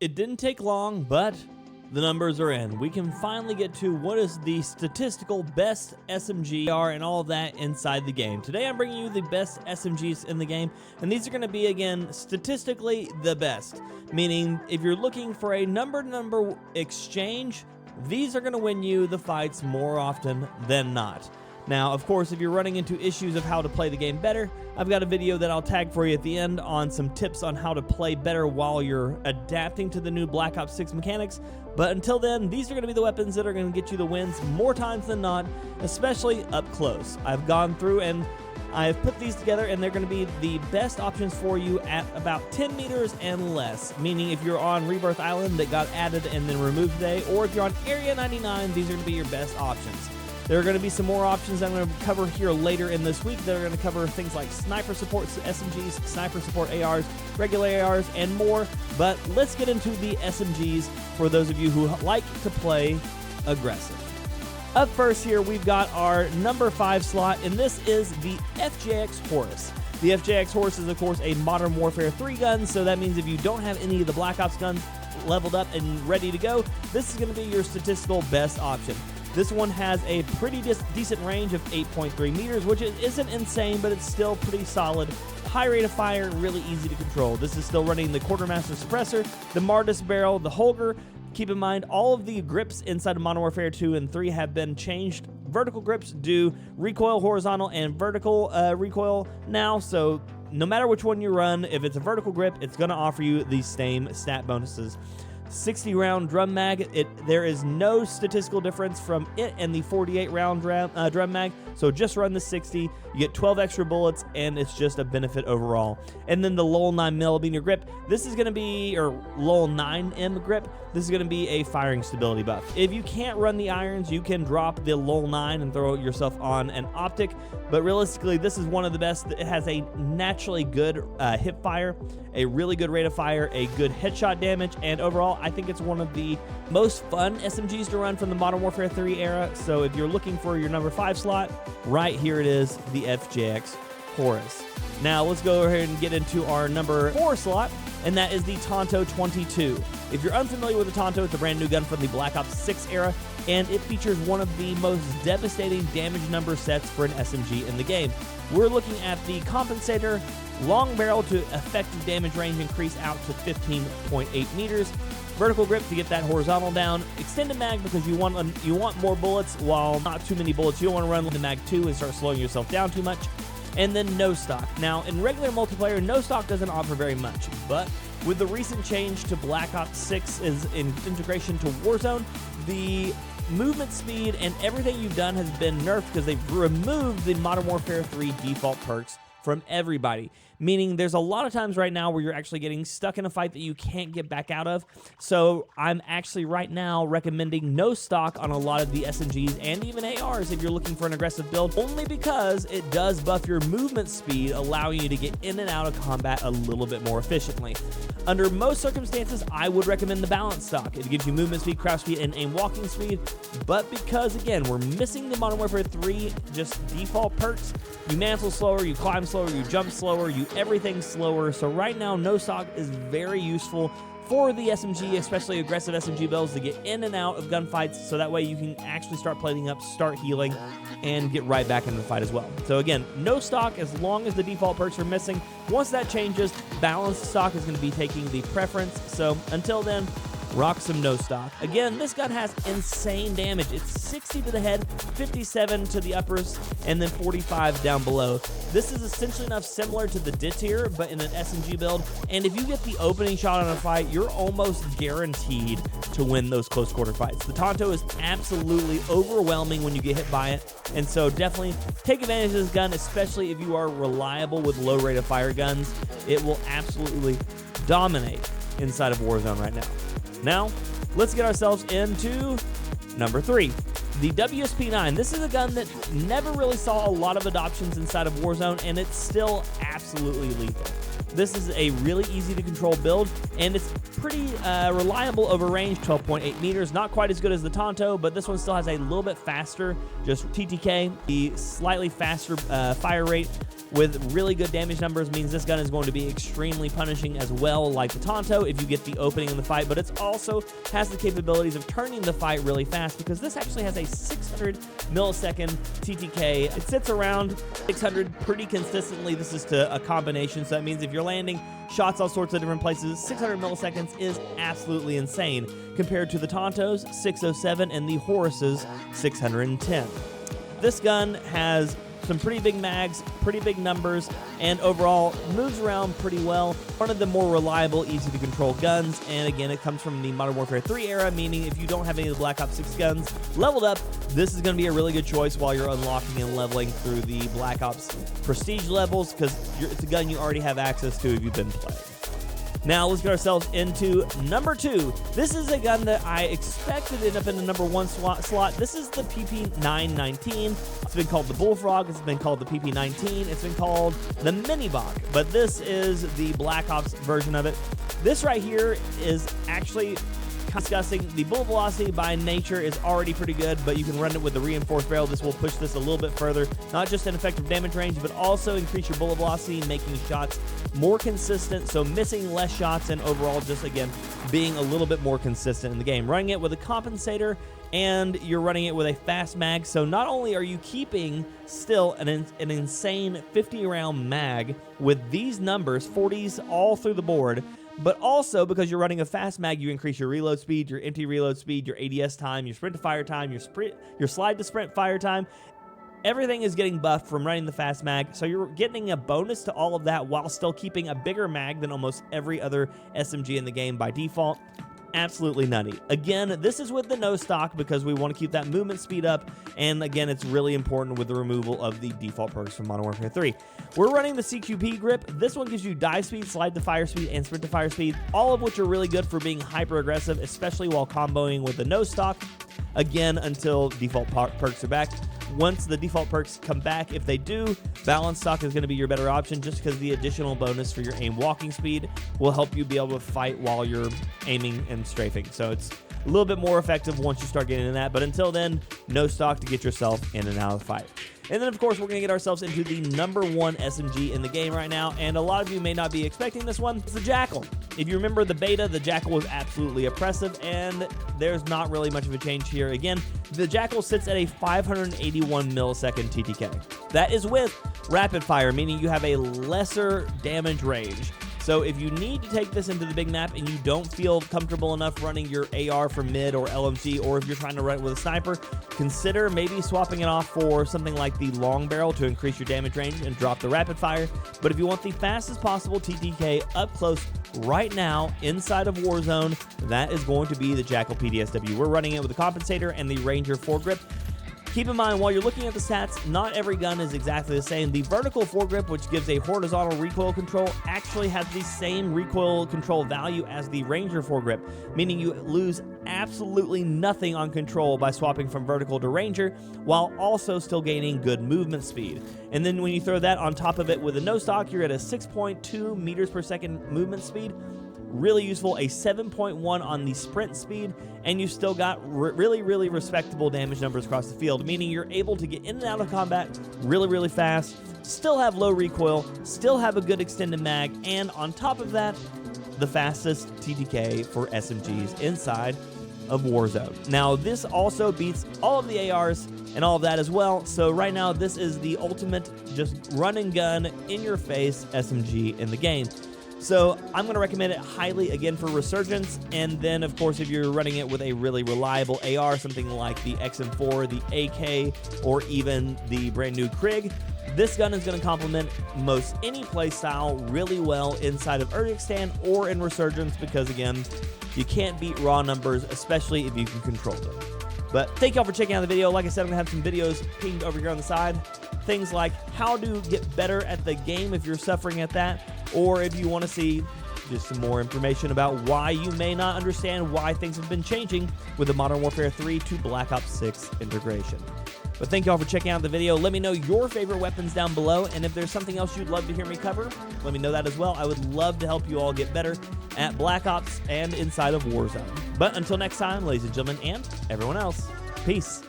It didn't take long, but the numbers are in. We can finally get to what is the statistical best SMG and all of that inside the game. Today I'm bringing you the best SMGs in the game, and these are going to be, again, statistically the best. Meaning, if you're looking for a number-to-number exchange, these are going to win you the fights more often than not. Now, of course, if you're running into issues of how to play the game better, I've got a video that I'll tag for you at the end on some tips on how to play better while you're adapting to the new Black Ops 6 mechanics. But until then, these are going to be the weapons that are going to get you the wins more times than not, especially up close. I've gone through and I've put these together, and they're going to be the best options for you at about 10 meters and less. Meaning if you're on Rebirth Island that got added and then removed today, or if you're on Area 99, these are going to be your best options. There are going to be some more options I'm going to cover here later in this week that are going to cover things like sniper support SMGs, sniper support ARs, regular ARs, and more. But let's get into the SMGs for those of you who like to play aggressive. Up first here, we've got our number 5 slot, and this is the FGX Horus. The FGX Horus is, of course, a Modern Warfare 3 gun, so that means if you don't have any of the Black Ops guns leveled up and ready to go, this is going to be your statistical best option. This one has a pretty decent range of 8.3 meters, which isn't insane, but it's still pretty solid. High rate of fire, really easy to control. This is still running the Quartermaster Suppressor, the Martis Barrel, the Holger. Keep in mind, all of the grips inside of Modern Warfare 2 and 3 have been changed. Vertical grips do recoil, horizontal, and vertical recoil now, so no matter which one you run, if it's a vertical grip, it's going to offer you the same stat bonuses. 60 round drum mag, there is no statistical difference from it and the 48 round drum mag, so just run the 60, you get 12 extra bullets, and it's just a benefit overall. And then the LOL 9mm grip, this is going to be, or LOL 9M grip, this is going to be a firing stability buff. If you can't run the irons, you can drop the LOL 9 and throw yourself on an optic, but realistically, this is one of the best. It has a naturally good hip fire, a really good rate of fire, a good headshot damage, and overall, I think it's one of the most fun SMGs to run from the Modern Warfare 3 era. So if you're looking for your number 5 slot, right here it is, the FGX Horus. Now let's go ahead and get into our number 4 slot, and that is the Tonto 22. If you're unfamiliar with the Tonto, it's a brand new gun from the Black Ops 6 era, and it features one of the most devastating damage number sets for an SMG in the game. We're looking at the Compensator, long barrel to effective damage range increase out to 15.8 meters, vertical grip to get that horizontal down, extended mag because you want more bullets while not too many bullets. You don't want to run the mag 2 and start slowing yourself down too much. And then no stock. Now, in regular multiplayer, no stock doesn't offer very much, but with the recent change to Black Ops 6 is in integration to Warzone, the movement speed and everything you've done has been nerfed because they've removed the Modern Warfare 3 default perks from everybody, meaning there's a lot of times right now where you're actually getting stuck in a fight that you can't get back out of. So I'm actually right now recommending no stock on a lot of the SMGs and even ARs if you're looking for an aggressive build, only because it does buff your movement speed, allowing you to get in and out of combat a little bit more efficiently. Under most circumstances, I would recommend the balanced stock. It gives you movement speed, crouch speed, and aim walking speed, but because, again, we're missing the Modern Warfare 3 just default perks, you mantle slower, you climb slower, you jump slower, you everything slower, so right now, no stock is very useful for the SMG, especially aggressive SMG builds, to get in and out of gunfights, so that way you can actually start plating up, start healing, and get right back into the fight as well. So again, no stock as long as the default perks are missing. Once that changes, balanced stock is going to be taking the preference, so until then, rock some no stock. Again, this gun has insane damage. It's 60 to the head, 57 to the uppers, and then 45 down below. This is essentially enough similar to the Dittier, but in an SMG build, and if you get the opening shot on a fight, you're almost guaranteed to win those close quarter fights. The Tonto is absolutely overwhelming when you get hit by it, and so definitely take advantage of this gun, especially if you are reliable with low rate of fire guns. It will absolutely dominate inside of Warzone right now. Now, let's get ourselves into number 3, the WSP-9. This is a gun that never really saw a lot of adoptions inside of Warzone, and it's still absolutely lethal. This is a really easy to control build, and it's pretty reliable over range, 12.8 meters. Not quite as good as the Tonto, but this one still has a little bit faster, just TTK, the slightly faster fire rate. with really good damage numbers means this gun is going to be extremely punishing as well, like the Tonto, if you get the opening in the fight, but it also has the capabilities of turning the fight really fast because this actually has a 600 millisecond TTK. It sits around 600 pretty consistently. This is to a combination, so that means if you're landing shots all sorts of different places, 600 milliseconds is absolutely insane compared to the Tonto's 607 and the Horus's 610. This gun has some pretty big mags, pretty big numbers, and overall moves around pretty well. One of the more reliable, easy to control guns, and again, it comes from the Modern Warfare 3 era, meaning if you don't have any of the Black Ops 6 guns leveled up, this is going to be a really good choice while you're unlocking and leveling through the Black Ops prestige levels, because it's a gun you already have access to if you've been playing. Now, let's get ourselves into number 2. This is a gun that I expected to end up in the number 1 slot. This is the PP919. It's been called the Bullfrog. It's been called the PP19. It's been called the Minibach. But this is the Black Ops version of it. This right here is actually discussing. The bullet velocity by nature is already pretty good, but you can run it with the reinforced barrel. This will push this a little bit further, not just in effective damage range, but also increase your bullet velocity, making shots more consistent, so missing less shots, and overall just, again, being a little bit more consistent in the game. Running it with a compensator, and you're running it with a fast mag, so not only are you keeping still an insane 50-round mag with these numbers, 40s all through the board, but also because you're running a fast mag, you increase your reload speed, your empty reload speed, your ADS time, your sprint to fire time, your slide to sprint fire time. Everything is getting buffed from running the fast mag, so you're getting a bonus to all of that while still keeping a bigger mag than almost every other SMG in the game by default. Absolutely nutty. Again, this is with the no stock because we want to keep that movement speed up, and again, it's really important with the removal of the default perks from Modern Warfare 3. We're running the QCP Grip. This one gives you dive speed, slide to fire speed, and sprint to fire speed, all of which are really good for being hyper aggressive, especially while comboing with the no stock. Again, until default perks are back. Once the default perks come back, if they do, balanced stock is going to be your better option just because the additional bonus for your aim walking speed will help you be able to fight while you're aiming and strafing. So it's a little bit more effective once you start getting into that, but until then, no stock to get yourself in and out of the fight. And then, of course, we're going to get ourselves into the number 1 SMG in the game right now, and a lot of you may not be expecting this one. It's the Jackal. If you remember the beta, the Jackal was absolutely oppressive, and there's not really much of a change here. Again, the Jackal sits at a 581 millisecond TTK. That is with rapid fire, meaning you have a lesser damage range. So if you need to take this into the big map and you don't feel comfortable enough running your AR for mid or LMG, or if you're trying to run it with a sniper, consider maybe swapping it off for something like the long barrel to increase your damage range and drop the rapid fire. But if you want the fastest possible TTK up close right now inside of Warzone, that is going to be the Jackal PDSW. We're running it with the compensator and the Ranger foregrip. Keep in mind, while you're looking at the stats, not every gun is exactly the same. The vertical foregrip, which gives a horizontal recoil control, actually has the same recoil control value as the Ranger foregrip, meaning you lose absolutely nothing on control by swapping from vertical to Ranger, while also still gaining good movement speed. And then when you throw that on top of it with a no stock, you're at a 6.2 meters per second movement speed. Really useful, a 7.1 on the sprint speed, and you've still got really respectable damage numbers across the field, meaning you're able to get in and out of combat really fast, still have low recoil, still have a good extended mag, and on top of that, the fastest TTK for SMGs inside of Warzone. Now, this also beats all of the ARs and all of that as well, so right now this is the ultimate just run and gun in your face SMG in the game. So I'm going to recommend it highly, again, for Resurgence, and then, of course, if you're running it with a really reliable AR, something like the XM4, the AK, or even the brand new Krig, this gun is going to complement most any playstyle really well inside of Urdikstan or in Resurgence because, again, you can't beat raw numbers, especially if you can control them. But thank y'all for checking out the video. Like I said, I'm going to have some videos pinged over here on the side. Things like how to get better at the game if you're suffering at that, or if you want to see just some more information about why you may not understand why things have been changing with the Modern Warfare 3 to Black Ops 6 integration. But thank y'all for checking out the video. Let me know your favorite weapons down below, and if there's something else you'd love to hear me cover, let me know that as well. I would love to help you all get better at Black Ops and inside of Warzone. But until next time, ladies and gentlemen, and everyone else, peace.